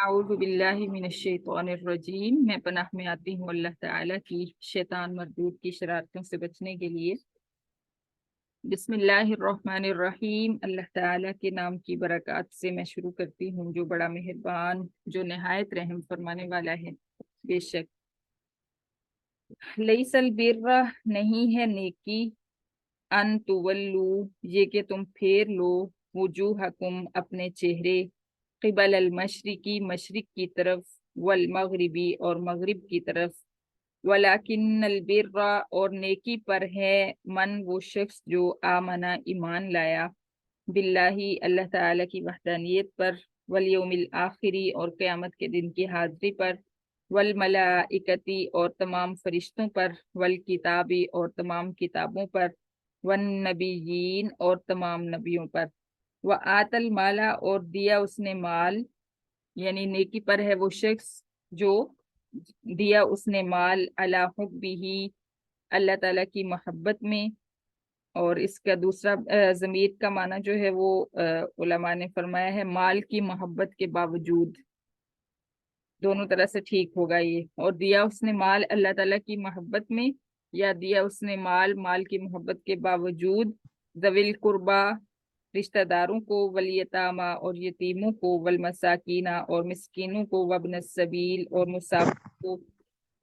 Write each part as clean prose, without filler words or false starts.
اعوذ باللہ من الشیطان الرجیم، میں پناہ میں آتی ہوں اللہ تعالیٰ کی شیطان مردود کی شرارتوں سے بچنے کے لیے۔ بسم اللہ الرحمن الرحیم، اللہ تعالیٰ کے نام کی برکات سے میں شروع کرتی ہوں جو بڑا مہربان، جو نہایت رحم فرمانے والا ہے۔ بے شک لیس البر، نہیں ہے نیکی، ان تولو، یہ کہ تم پھیر لو، وجوہکم، اپنے چہرے، قبل المشرقی، مشرق کی طرف، والمغربی، اور مغرب کی طرف، ولیکن البر، اور نیکی پر ہے، من، وہ شخص جو آمنا، ایمان لایا، باللہ، اللہ تعالیٰ کی وحدانیت پر، والیوم الآخری، اور قیامت کے دن کی حاضری پر، والملائکتی، اور تمام فرشتوں پر، والکتابی، اور تمام کتابوں پر، والنبیین، اور تمام نبیوں پر، وآت المالا، اور دیا اس نے مال، یعنی نیکی پر ہے وہ شخص جو دیا اس نے مال، علی حبہ، اللہ تعالیٰ کی محبت میں۔ اور اس کا دوسرا ضمیر کا معنی جو ہے وہ علماء نے فرمایا ہے مال کی محبت کے باوجود، دونوں طرح سے ٹھیک ہوگا یہ۔ اور دیا اس نے مال اللہ تعالیٰ کی محبت میں، یا دیا اس نے مال کی محبت کے باوجود، ذوی القربا، رشتہ داروں کو، والیتامہ، اور یتیموں کو، والمساکینہ، اور مسکینوں کو، وابن السبیل، اور مسافر کو،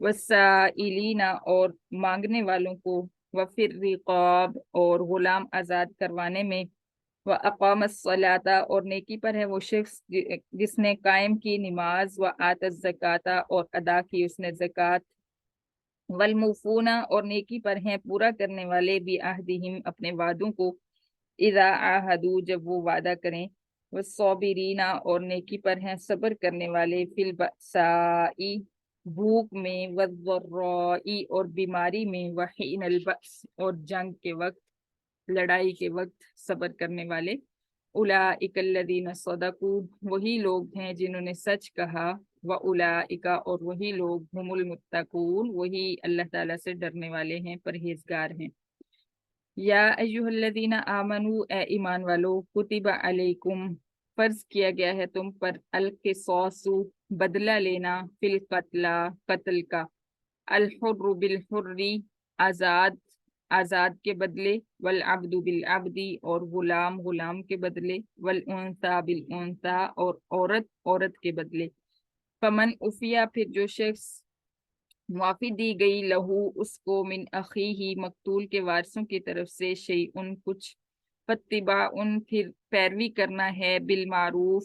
والسائلین، اور مانگنے والوں کو، وفی الرقاب، اور غلام آزاد کروانے میں، وَأَقَامَ الصَّلَاةَ، اور نیکی پر ہے وہ شخص جس نے قائم کی نماز، وَآتَ الزَّکَاةَ، اور ادا کی اس نے زکوٰۃ، وَالْمُوفُونَ، اور نیکی پر ہیں پورا کرنے والے، بِعَہْدِہِمْ، اپنے وعدوں کو، اذا عاہدوا، جب وہ وعدہ کریں، والصابرین، اور نیکی پر ہیں صبر کرنے والے، فی البأساء، بھوک میں، والضراء، اور بیماری میں، وحین البأس، اور جنگ کے وقت، لڑائی کے وقت صبر کرنے والے۔ اولئک الذین صدقوا، وہی لوگ ہیں جنہوں نے سچ کہا، واولئک، اور وہی لوگ، هم المتقون، وہی اللہ تعالیٰ سے ڈرنے والے ہیں، پرہیزگار ہیں۔ یا ایہا الذین آمنوا، اے ایمان والو، کتب علیکم، فرض کیا گیا ہے تم پر، القصاص، بدلہ لینا، فی القتل، قتل کا، الحر بالحر، آزاد کے بدلے، والعبد بالعبد، اور غلام غلام کے بدلے، والانثى بالانثى، اور عورت کے بدلے۔ فمن عفیا، پھر جو شخص معافی دی گئی، لہو، اس کو، من اخیہ، مقتول کے وارثوں کی طرف سے، شیئن، کچھ، فاتباع، پھر پیروی کرنا ہے، بالمعروف،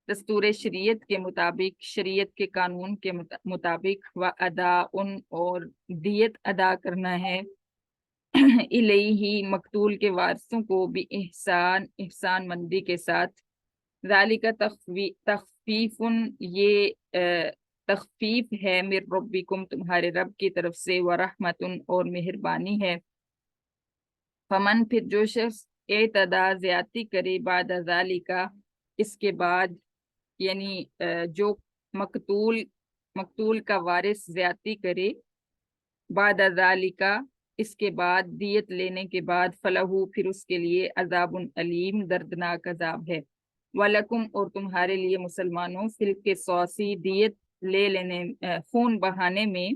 دستور شریعت کے مطابق، شریعت کے قانون کے مطابق، و اداء، اور دیت ادا کرنا ہے، الیہ، مقتول کے وارثوں کو، بِإحسان، احسان مندی کے ساتھ، ذالک، تخفیف، یہ تخفیف ہے، من ربکم، تمہارے رب کی طرف سے، ورحمت، اور مہربانی ہے۔ فمن، پھر جو شخص، اعتدا، زیادتی کرے، بعد ذالک، اس کے بعد، یعنی جو مقتول کا وارث زیادتی کرے، بعد ذالک، اس کے بعد، دیت لینے کے بعد، فلہو، پھر اس کے لیے، عذاب علیم، دردناک عذاب ہے۔ وَلَكُمْ، اور تمہارے لیے مسلمانوں، فی القصاص، دیت لے لینے، خون بہانے میں،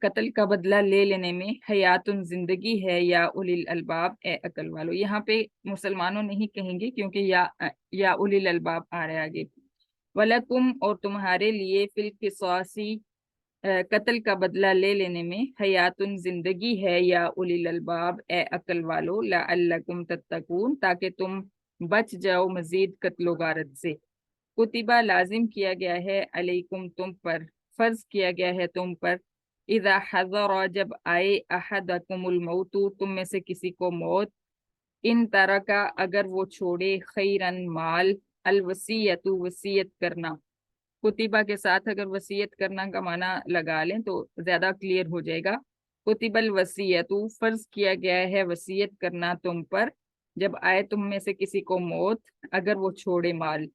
قتل کا بدلہ لے لینے میں، حیات، زندگی ہے، یا اولی الالباب، اے عقل والو۔ یہاں پہ مسلمانوں نہیں کہیں گے کیونکہ یا اولی الالباب آ رہے آگے۔ وَلَكُمْ، اور تمہارے لیے، فی القصاص، قتل کا بدلہ لے لینے میں، حیات، زندگی ہے، یا اولی الالباب، اے عقل والو، لعلکم تتقون، تاکہ تم بچ جاؤ مزید قتل و غارت سے۔ کتبہ، لازم کیا گیا ہے، علیکم، تم پر، فرض کیا گیا ہے تم پر، اذا حضر، جب آئے، احدکم الموت، تم میں سے کسی کو موت، ان ترکا، اگر وہ چھوڑے، خیرن، مال، الوصیت، وصیت کرنا، کتبہ کے ساتھ اگر وصیت کرنا کا معنی لگا لیں تو زیادہ کلیئر ہو جائے گا۔ کتب الوصیت، فرض کیا گیا ہے وصیت کرنا تم پر، جب آئے تم میں سے کسی کو موت، اگر وہ چھوڑے مال،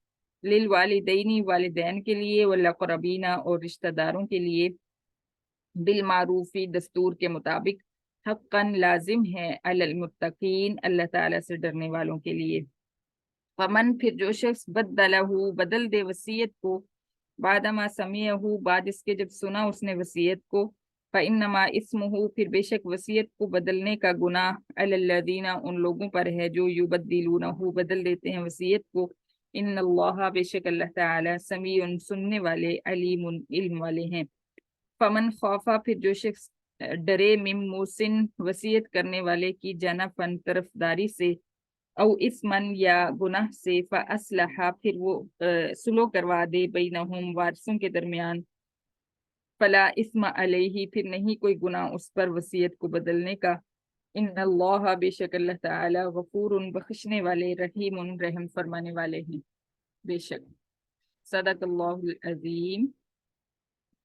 للوالدین، والدین کے لیے، والاقربین، اور رشتہ داروں کے لیے، بالمعروفی، دستور کے مطابق، حقاً، لازم ہے، علی المتقین، اللہ تعالیٰ سے ڈرنے والوں کے لیے۔ فمن پھر جو شخص بدلہ بدل دے وصیت کو بعدما سمیعہ بعد اس کے جب سنا اس نے وصیت کو فإنما اسمہ پھر بے شک وصیت کو بدلنے کا گناہ علی الذین ان لوگوں پر ہے جو یبدلونہ بدل دیتے ہیں وصیت کو ان اللہ بے شک اللہ تعالی سمیع سننے والے علیم علم والے ہیں فمن خوفا پھر جو شخص ڈرے من موسن وصیت کرنے والے کی جنفن طرفداری سے او اسمن یا گناہ سے فاصلح پھر وہ سلو کروا دے بینہم وارثوں کے درمیان فلا اسم علیہ پھر نہیں کوئی گناہ اس پر وصیت کو بدلنے کا ان اللہ بے شک اللہ تعالی غفور بخشنے والے رحیم رحم فرمانے والے ہیں بے شک صدق اللہ العظیم